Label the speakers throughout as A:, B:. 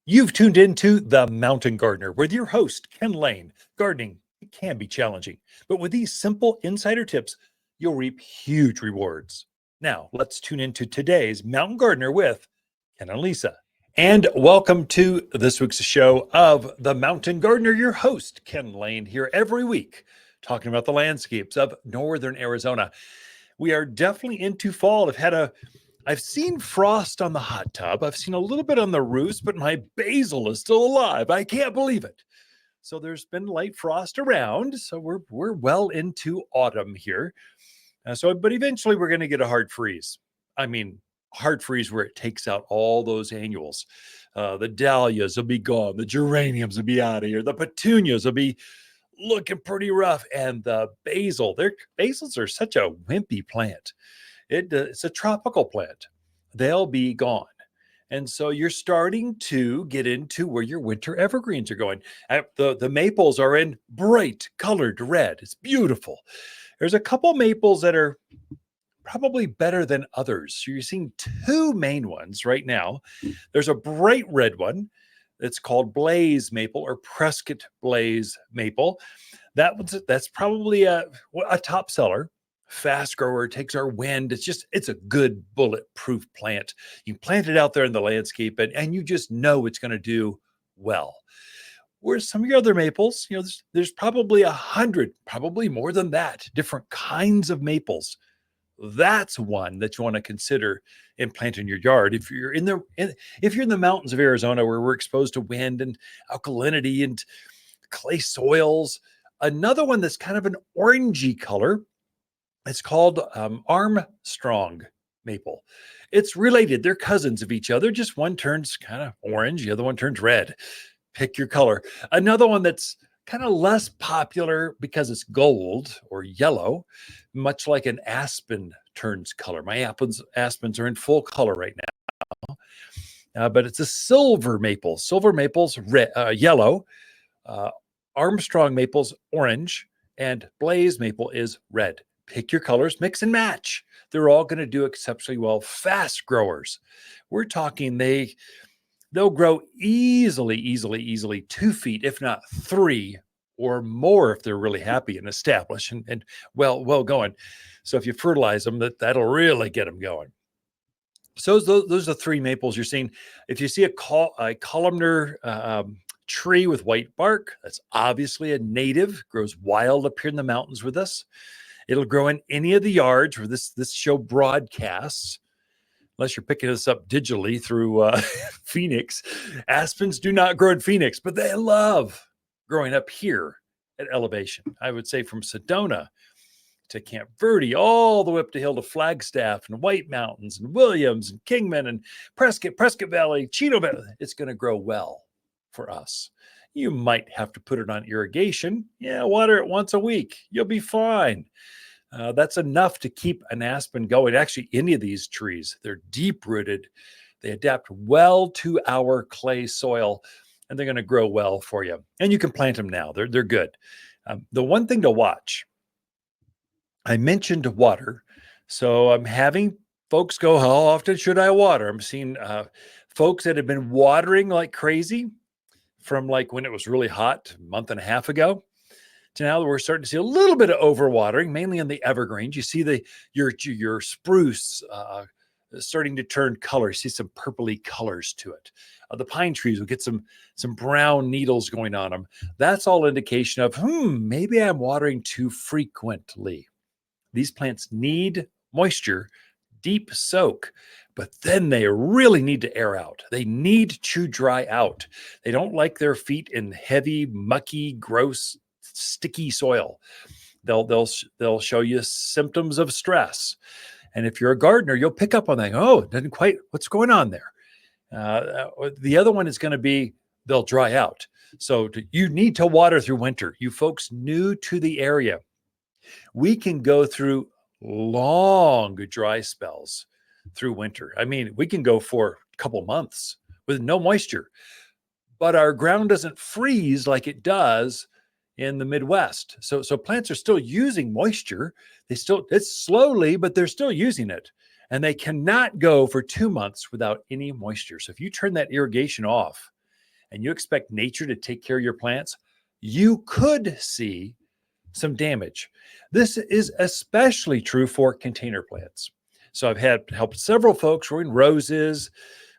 A: You've tuned into The Mountain Gardener with your host, Ken Lain. Gardening, it can be challenging, but with these simple insider tips, you'll reap huge rewards. Now, let's tune into today's Mountain Gardener with Ken and Lisa. And welcome to this week's show of The Mountain Gardener. Your host, Ken Lain, here every week, talking about the landscapes of northern Arizona. We are definitely into fall. I've seen frost on the hot tub. I've seen a little bit on the roofs, but my basil is still alive. I can't believe it. So there's been light frost around. So we're well into autumn here. But eventually we're going to get a hard freeze. I mean, hard freeze where it takes out all those annuals. The dahlias will be gone. The geraniums will be out of here. The petunias will be looking pretty rough. And the basils are such a wimpy plant. It's a tropical plant. They'll be gone. And so you're starting to get into where your winter evergreens are going. The maples are in bright colored red. It's beautiful. There's a couple maples that are probably better than others. So you're seeing two main ones right now. There's a bright red one that's called Blaze maple or Prescott Blaze maple. That's probably a top seller. Fast grower, takes our wind. It's a good bulletproof plant. You plant it out there in the landscape and you just know it's going to do well. Whereas some of your other maples, there's probably 100, probably more than that, different kinds of maples. That's one that you want to consider and plant in your yard. If you're in the mountains of Arizona where we're exposed to wind and alkalinity and clay soils, another one that's kind of an orangey color. It's called Armstrong maple. It's related. They're cousins of each other. Just one turns kind of orange. The other one turns red. Pick your color. Another one that's kind of less popular because it's gold or yellow, much like an aspen turns color. My aspens are in full color right now. But it's a silver maple. Silver maple's yellow. Armstrong maple's orange. And Blaze maple is red. Pick your colors, mix and match. They're all going to do exceptionally well. Fast growers. We're talking they'll grow easily 2 feet, if not 3 or more if they're really happy and established and well going. So if you fertilize them, that'll really get them going. So those are the 3 maples you're seeing. If you see a columnar tree with white bark, that's obviously a native, grows wild up here in the mountains with us. It'll grow in any of the yards where this show broadcasts, unless you're picking this up digitally through Phoenix. Aspens do not grow in Phoenix, but they love growing up here at elevation. I would say from Sedona to Camp Verde, all the way up the hill to Flagstaff and White Mountains and Williams and Kingman and Prescott Valley, Chino Valley. It's going to grow well for us. You might have to put it on irrigation. Water it once a week. You'll be fine. That's enough to keep an aspen going. Actually, any of these trees, they're deep-rooted. They adapt well to our clay soil, and they're going to grow well for you. And you can plant them now. They're good. The one thing to watch, I mentioned water. So I'm having folks go, how often should I water? I'm seeing folks that have been watering like crazy from like when it was really hot a month and a half ago to now we're starting to see a little bit of overwatering, mainly in the evergreens. You see your spruce starting to turn color. You see some purpley colors to it. The pine trees will get some brown needles going on them. That's all indication of, maybe I'm watering too frequently. These plants need moisture, deep soak, but then they really need to air out. They need to dry out. They don't like their feet in heavy, mucky, gross, sticky soil. They'll show you symptoms of stress. And if you're a gardener, you'll pick up on that. Oh, it doesn't quite, what's going on there? The other one is going to be, they'll dry out. So you need to water through winter. You folks new to the area, we can go through long dry spells through winter. I mean, we can go for a couple months with no moisture, but our ground doesn't freeze like it does in the Midwest. So plants are still using moisture. It's slowly, but they're still using it. And they cannot go for 2 months without any moisture. So if you turn that irrigation off, and you expect nature to take care of your plants, you could see some damage. This is especially true for container plants. So I've had helped several folks growing roses.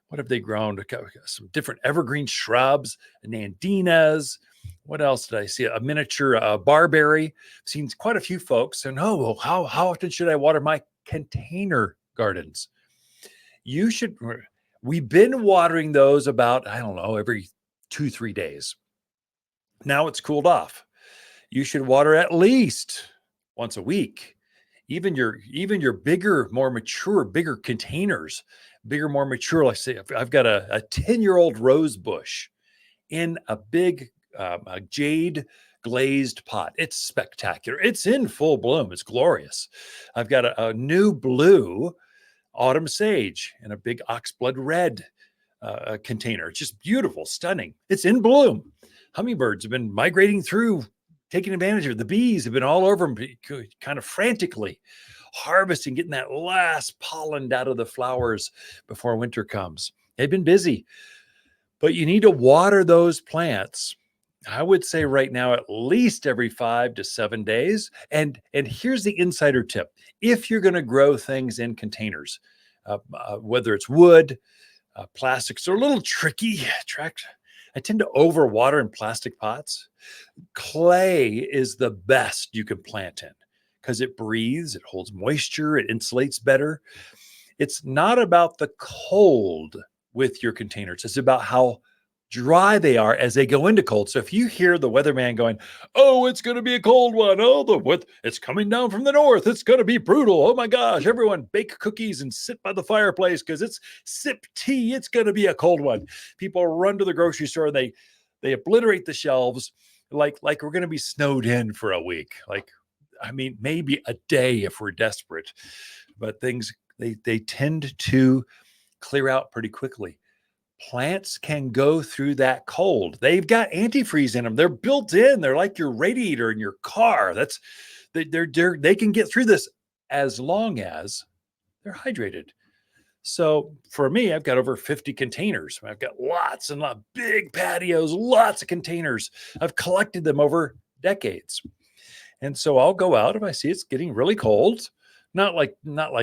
A: What have they grown? Some different evergreen shrubs, nandinas. What else did I see? A miniature barberry. I've seen quite a few folks. And well, how often should I water my container gardens? We've been watering those about, I don't know, every 2-3 days. Now it's cooled off. You should water at least once a week. Even your bigger, more mature, bigger containers, more mature. Like say, I've got a 10-year-old rose bush in a big a jade glazed pot. It's spectacular. It's in full bloom. It's glorious. I've got a new blue autumn sage in a big oxblood red container. It's just beautiful, stunning. It's in bloom. Hummingbirds have been migrating through, taking advantage of it. The bees have been all over them, kind of frantically harvesting, getting that last pollen out of the flowers before winter comes. They've been busy, but you need to water those plants. I would say right now, at least every 5 to 7 days. And here's the insider tip. If you're going to grow things in containers, whether it's wood, plastics are a little tricky. I tend to overwater in plastic pots. Clay is the best you can plant in because it breathes, it holds moisture, it insulates better. It's not about the cold with your containers. It's about how dry they are as they go into cold. So if you hear the weatherman going, oh, it's going to be a cold one. Oh, it's coming down from the north. It's going to be brutal. Oh my gosh, everyone bake cookies and sit by the fireplace because it's sip tea. It's going to be a cold one. People run to the grocery store and they obliterate the shelves like we're going to be snowed in for a week. Maybe a day if we're desperate, but things, they tend to clear out pretty quickly. Plants can go through that cold. They've got antifreeze in them. They're built in. They're like your radiator in your car. They can get through this as long as they're hydrated. So for me, I've got over 50 containers. I've got lots and lots, big patios, lots of containers. I've collected them over decades. And so I'll go out if I see it's getting really cold. Not like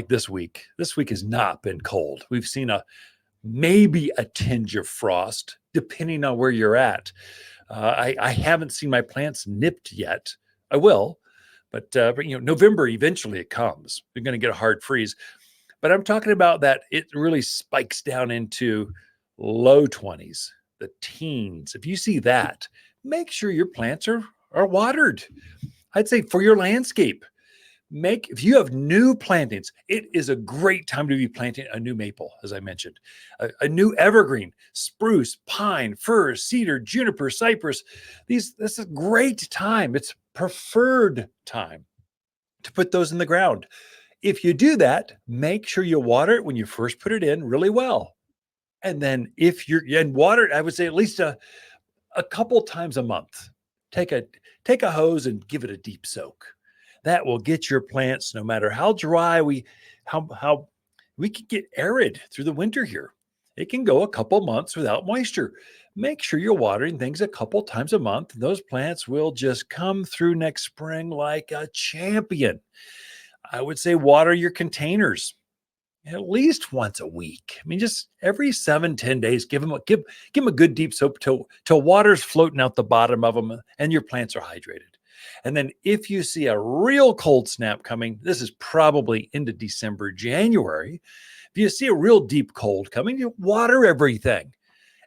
A: this week. This week has not been cold. We've seen maybe a tinge of frost, depending on where you're at. I haven't seen my plants nipped yet. I will, but November, eventually it comes. You're going to get a hard freeze. But I'm talking about that it really spikes down into low 20s, the teens. If you see that, make sure your plants are watered. I'd say for your landscape. If you have new plantings, it is a great time to be planting a new maple, as I mentioned, a new evergreen, spruce, pine, fir, cedar, juniper, cypress. This is a great time. It's preferred time to put those in the ground. If you do that, make sure you water it when you first put it in really well. And then water it, I would say at least a couple times a month. Take a hose and give it a deep soak. That will get your plants, no matter how dry how we can get arid through the winter here. It can go a couple months without moisture. Make sure you're watering things a couple times a month. And those plants will just come through next spring like a champion. I would say water your containers at least once a week. Just every 7-10 days, give them a good deep soak till water's floating out the bottom of them and your plants are hydrated. And then if you see a real cold snap coming, this is probably into December, January. If you see a real deep cold coming, you water everything.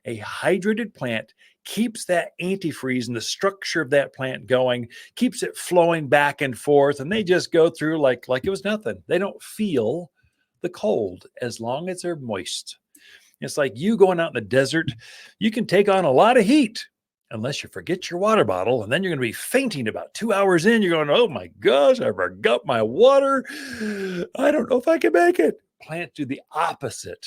A: A hydrated plant keeps that antifreeze and the structure of that plant going, keeps it flowing back and forth, and they just go through like it was nothing. They don't feel the cold as long as they're moist. It's like you going out in the desert. You can take on a lot of heat unless you forget your water bottle, and then you're going to be fainting about 2 hours in. You're going, oh my gosh, I forgot my water. I don't know if I can make it. Plants do the opposite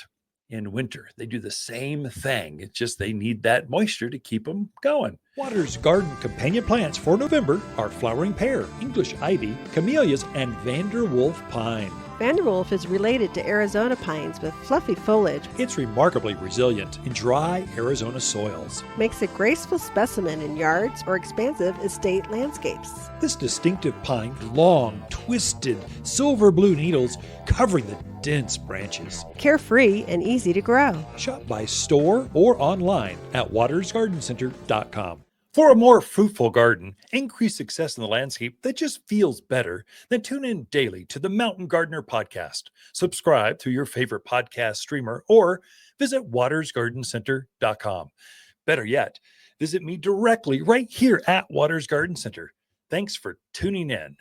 A: in winter. They do the same thing. It's just they need that moisture to keep them going. Water's garden companion plants for November are flowering pear, English ivy, camellias, and Vanderwolf pine.
B: Vanderwolf is related to Arizona pines with fluffy foliage.
A: It's remarkably resilient in dry Arizona soils.
B: Makes a graceful specimen in yards or expansive estate landscapes.
A: This distinctive pine, long, twisted, silver blue needles covering the dense branches.
B: Carefree and easy to grow.
A: Shop by store or online at watersgardencenter.com. For a more fruitful garden, increase success in the landscape that just feels better, then tune in daily to the Mountain Gardener podcast. Subscribe through your favorite podcast streamer or visit watersgardencenter.com. Better yet, visit me directly right here at Waters Garden Center. Thanks for tuning in.